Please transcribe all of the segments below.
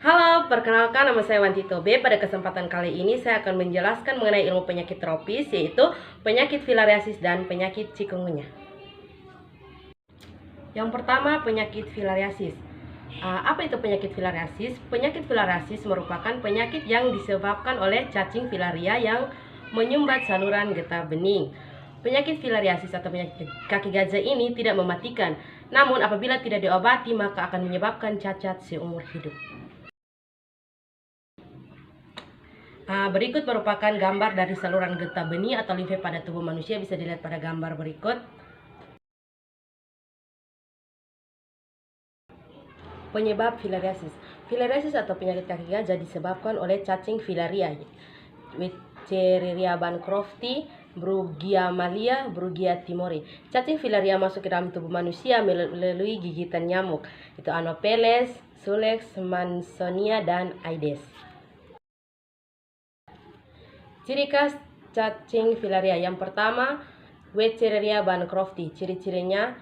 Halo, perkenalkan nama saya Wanti Tobe. Pada kesempatan kali ini saya akan menjelaskan mengenai ilmu penyakit tropis, yaitu penyakit filariasis dan penyakit chikungunya. Yang pertama, penyakit filariasis. Apa itu penyakit filariasis? Penyakit filariasis merupakan penyakit yang disebabkan oleh cacing filaria yang menyumbat saluran getah bening. Penyakit filariasis atau penyakit kaki gajah ini tidak mematikan, namun apabila tidak diobati maka akan menyebabkan cacat seumur hidup. Berikut merupakan gambar dari saluran getah benih atau limfe pada tubuh manusia, bisa dilihat pada gambar berikut. Penyebab filariasis. Filariasis atau penyakit kaki gajah disebabkan oleh cacing filaria, Wuchereria bancrofti, Brugia malia, Brugia timori. Cacing filaria masuk ke dalam tubuh manusia melalui gigitan nyamuk, itu Anopheles, Sulex, Mansonia, dan Aedes. Ciri khas cacing filaria. Yang pertama, Wuchereria bancrofti. Ciri-cirinya: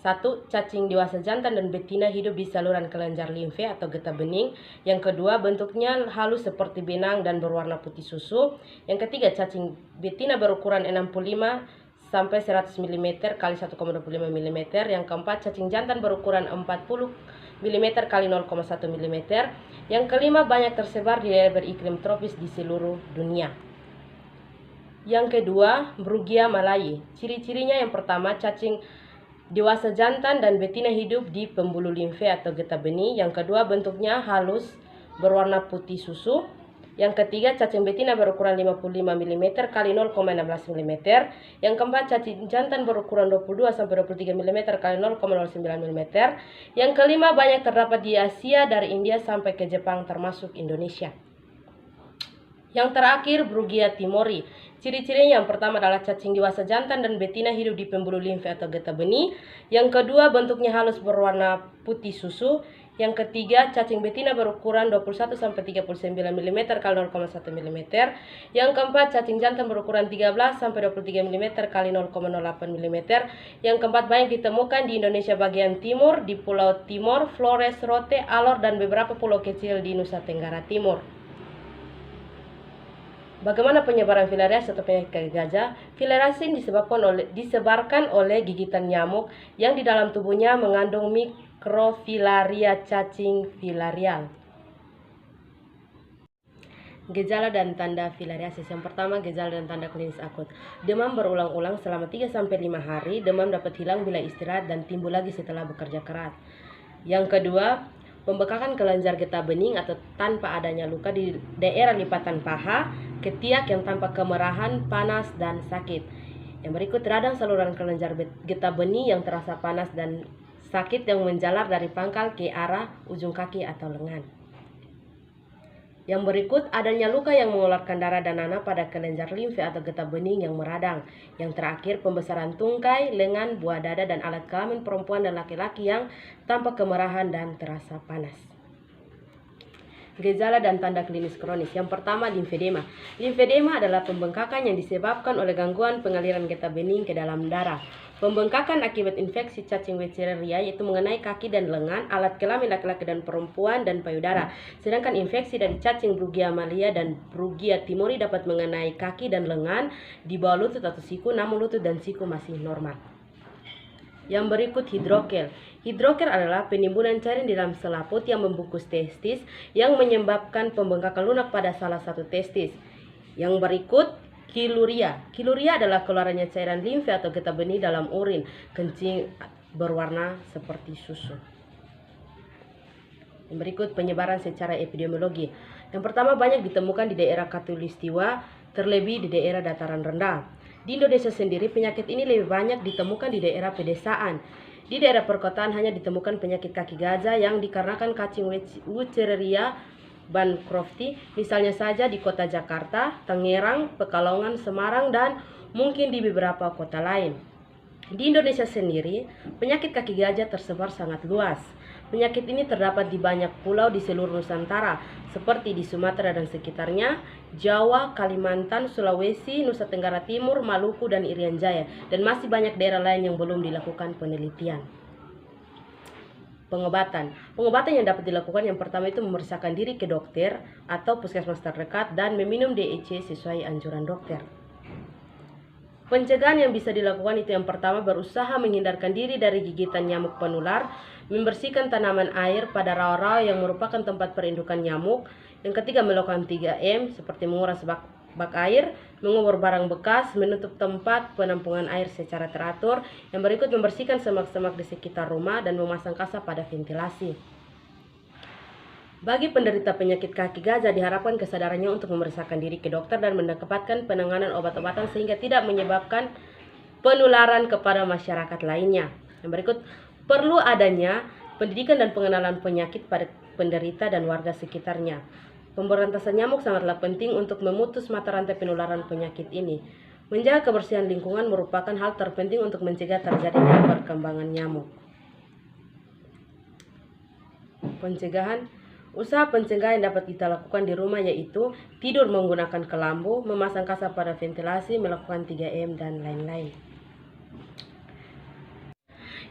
1. Cacing dewasa jantan dan betina hidup di saluran kelenjar limfe atau getah bening. Yang kedua, bentuknya halus seperti benang dan berwarna putih susu. Yang ketiga, cacing betina berukuran 65 sampai 100 mm kali 1,25 mm. Yang keempat, cacing jantan berukuran 40 mm kali 0,1 mm. Yang kelima, banyak tersebar di daerah beriklim tropis di seluruh dunia. Yang kedua, Brugia malayi. Ciri-cirinya: yang pertama, cacing dewasa jantan dan betina hidup di pembuluh limfe atau getah benih. Yang kedua, bentuknya halus berwarna putih susu. Yang ketiga, cacing betina berukuran 55 mm kali 0,16 mm. Yang keempat, cacing jantan berukuran 22 sampai 23 mm kali 0,09 mm. Yang kelima, banyak terdapat di Asia dari India sampai ke Jepang termasuk Indonesia. Yang terakhir, Brugia timori. Ciri-cirinya: yang pertama adalah cacing dewasa jantan dan betina hidup di pembuluh limfe atau getah benih. Yang kedua, bentuknya halus berwarna putih susu. Yang ketiga, cacing betina berukuran 21 sampai 39 mm kali 0,1 mm. Yang keempat, cacing jantan berukuran 13 sampai 23 mm kali 0,08 mm. Yang keempat, banyak ditemukan di Indonesia bagian timur, di Pulau Timor, Flores, Rote, Alor, dan beberapa pulau kecil di Nusa Tenggara Timur. Bagaimana penyebaran filariasis atau penyakit kaki gajah? Filariasis disebarkan oleh gigitan nyamuk yang di dalam tubuhnya mengandung mikrofilaria cacing filarial. Gejala dan tanda filariasis. Yang pertama, gejala dan tanda klinis akut. Demam berulang-ulang selama 3-5 hari. Demam dapat hilang bila istirahat dan timbul lagi setelah bekerja keras. Yang kedua, pembekakan kelenjar getah bening atau tanpa adanya luka di daerah lipatan paha, ketiak yang tampak kemerahan, panas, dan sakit. Yang berikut, radang saluran kelenjar getah bening yang terasa panas dan sakit yang menjalar dari pangkal ke arah ujung kaki atau lengan. Yang berikut, adanya luka yang mengeluarkan darah dan nanah pada kelenjar limfe atau getah bening yang meradang. Yang terakhir, pembesaran tungkai, lengan, buah dada, dan alat kelamin perempuan dan laki-laki yang tampak kemerahan dan terasa panas. Gejala dan tanda klinis kronis. Yang pertama, limfedema. Limfedema adalah pembengkakan yang disebabkan oleh gangguan pengaliran getah bening ke dalam darah. Pembengkakan akibat infeksi cacing Wuchereria yaitu mengenai kaki dan lengan, alat kelamin laki-laki dan perempuan, dan payudara. Sedangkan infeksi dari cacing Brugia malia dan Brugia timori dapat mengenai kaki dan lengan, di bawah lutut atau siku, namun lutut dan siku masih normal. Yang berikut, hidrokel. Hidrokel adalah penimbunan cairan di dalam selaput yang membungkus testis yang menyebabkan pembengkakan lunak pada salah satu testis. Yang berikut, kiluria. Kiluria adalah keluarannya cairan limfe atau getah benih dalam urin, kencing berwarna seperti susu. Yang berikut, penyebaran secara epidemiologi. Yang pertama, banyak ditemukan di daerah Khatulistiwa, terlebih di daerah dataran rendah. Di Indonesia sendiri, penyakit ini lebih banyak ditemukan di daerah pedesaan. Di daerah perkotaan hanya ditemukan penyakit kaki gajah yang dikarenakan cacing Wuchereria bancrofti, misalnya saja di kota Jakarta, Tangerang, Pekalongan, Semarang, dan mungkin di beberapa kota lain. Di Indonesia sendiri, penyakit kaki gajah tersebar sangat luas. Penyakit ini terdapat di banyak pulau di seluruh Nusantara, seperti di Sumatera dan sekitarnya, Jawa, Kalimantan, Sulawesi, Nusa Tenggara Timur, Maluku, dan Irian Jaya, dan masih banyak daerah lain yang belum dilakukan penelitian. Pengobatan. Pengobatan yang dapat dilakukan yang pertama itu memeriksakan diri ke dokter atau puskesmas terdekat dan meminum DEC sesuai anjuran dokter. Pencegahan yang bisa dilakukan itu yang pertama berusaha menghindarkan diri dari gigitan nyamuk penular, membersihkan tanaman air pada rawa-rawa yang merupakan tempat perindukan nyamuk. Yang ketiga melakukan 3M seperti menguras bak air, mengubur barang bekas, menutup tempat penampungan air secara teratur. Yang berikut membersihkan semak-semak di sekitar rumah dan memasang kasa pada ventilasi. Bagi penderita penyakit kaki gajah diharapkan kesadarannya untuk memeriksakan diri ke dokter dan mendapatkan penanganan obat-obatan sehingga tidak menyebabkan penularan kepada masyarakat lainnya. Yang berikut perlu adanya pendidikan dan pengenalan penyakit pada penderita dan warga sekitarnya. Pemberantasan nyamuk sangatlah penting untuk memutus mata rantai penularan penyakit ini. Menjaga kebersihan lingkungan merupakan hal terpenting untuk mencegah terjadinya perkembangan nyamuk. Pencegahan. Usaha pencegahan yang dapat kita lakukan di rumah yaitu tidur menggunakan kelambu, memasang kasa pada ventilasi, melakukan 3M dan lain-lain.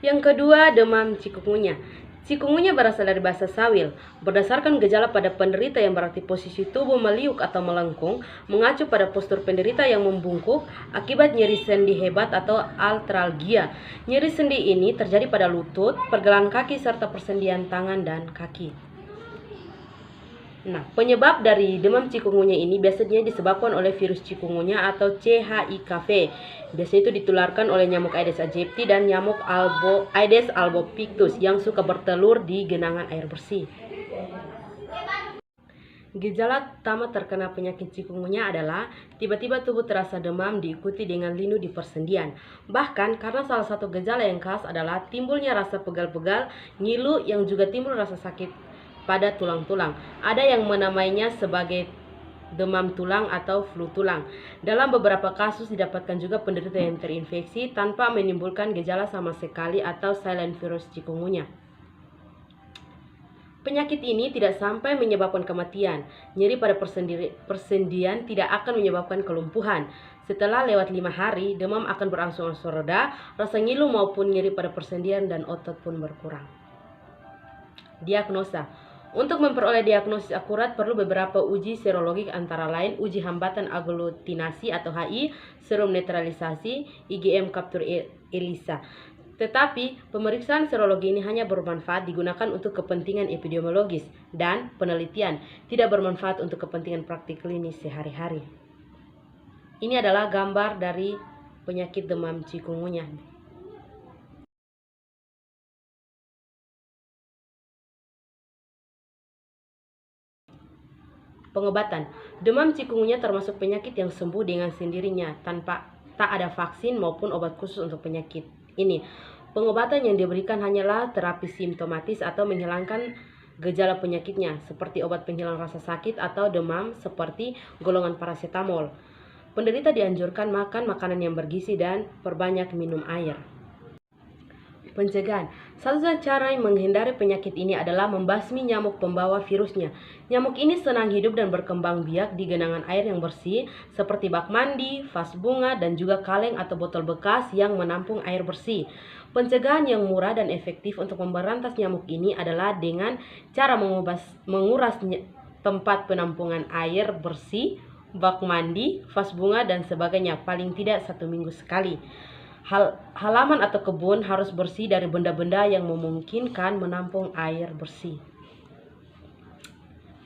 Yang kedua, demam cikungunya. Cikungunya berasal dari bahasa Sawil. Berdasarkan gejala pada penderita yang berarti posisi tubuh meliuk atau melengkung, mengacu pada postur penderita yang membungkuk akibat nyeri sendi hebat atau artralgia. Nyeri sendi ini terjadi pada lutut, pergelangan kaki serta persendian tangan dan kaki. Nah, penyebab dari demam cikungunya ini biasanya disebabkan oleh virus cikungunya atau CHIKV. Biasanya itu ditularkan oleh nyamuk Aedes aegypti dan nyamuk Aedes albopictus yang suka bertelur di genangan air bersih. Gejala utama terkena penyakit cikungunya adalah tiba-tiba tubuh terasa demam diikuti dengan linu di persendian. Bahkan karena salah satu gejala yang khas adalah timbulnya rasa pegal-pegal, ngilu yang juga timbul rasa sakit pada tulang-tulang. Ada yang menamainya sebagai demam tulang atau flu tulang. Dalam beberapa kasus didapatkan juga penderita yang terinfeksi tanpa menimbulkan gejala sama sekali atau silent virus cikungunya. Penyakit ini tidak sampai menyebabkan kematian. Nyeri pada persendian tidak akan menyebabkan kelumpuhan. Setelah lewat 5 hari, demam akan berangsur-angsur reda, rasa ngilu maupun nyeri pada persendian dan otot pun berkurang. Diagnosa. Untuk memperoleh diagnosis akurat perlu beberapa uji serologik antara lain uji hambatan aglutinasi atau HI, serum netralisasi, IgM kaptur ELISA. Tetapi pemeriksaan serologi ini hanya bermanfaat digunakan untuk kepentingan epidemiologis dan penelitian, tidak bermanfaat untuk kepentingan praktik klinis sehari-hari. Ini adalah gambar dari penyakit demam cikungunya. Pengobatan. Demam cikungunya termasuk penyakit yang sembuh dengan sendirinya tanpa tak ada vaksin maupun obat khusus untuk penyakit ini. Pengobatan yang diberikan hanyalah terapi simptomatis atau menghilangkan gejala penyakitnya seperti obat penghilang rasa sakit atau demam seperti golongan paracetamol. Penderita dianjurkan makan makanan yang bergizi dan perbanyak minum air. Pencegahan. Satu cara menghindari penyakit ini adalah membasmi nyamuk pembawa virusnya. Nyamuk ini senang hidup dan berkembang biak di genangan air yang bersih seperti bak mandi, vas bunga, dan juga kaleng atau botol bekas yang menampung air bersih. Pencegahan yang murah dan efektif untuk memberantas nyamuk ini adalah dengan cara menguras tempat penampungan air bersih, bak mandi, vas bunga, dan sebagainya paling tidak 1 minggu sekali. Halaman atau kebun harus bersih dari benda-benda yang memungkinkan menampung air bersih.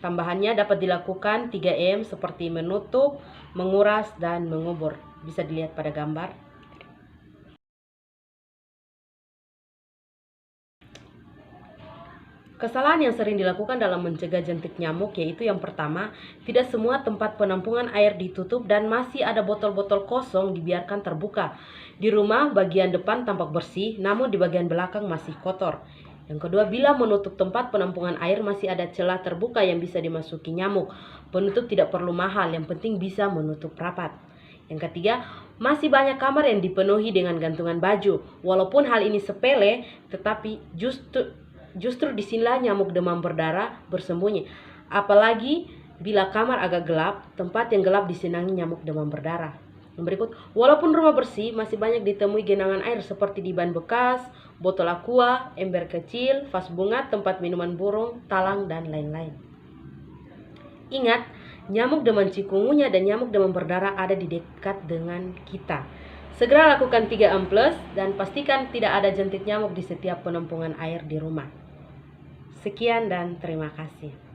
Tambahannya dapat dilakukan 3M seperti menutup, menguras, dan mengubur. Bisa dilihat pada gambar. Kesalahan yang sering dilakukan dalam mencegah jentik nyamuk yaitu yang pertama, tidak semua tempat penampungan air ditutup dan masih ada botol-botol kosong dibiarkan terbuka. Di rumah bagian depan tampak bersih, namun di bagian belakang masih kotor. Yang kedua, bila menutup tempat penampungan air masih ada celah terbuka yang bisa dimasuki nyamuk. Penutup tidak perlu mahal, yang penting bisa menutup rapat. Yang ketiga, masih banyak kamar yang dipenuhi dengan gantungan baju. Walaupun hal ini sepele, tetapi justru disinilah nyamuk demam berdarah bersembunyi. Apalagi bila kamar agak gelap, tempat yang gelap disenangi nyamuk demam berdarah. Yang berikut, walaupun rumah bersih, masih banyak ditemui genangan air seperti di ban bekas, botol aqua, ember kecil, vas bunga, tempat minuman burung, talang, dan lain-lain. Ingat, nyamuk demam cikungunya dan nyamuk demam berdarah ada di dekat dengan kita. Segera lakukan 3M+, dan pastikan tidak ada jentik nyamuk di setiap penampungan air di rumah. Sekian dan terima kasih.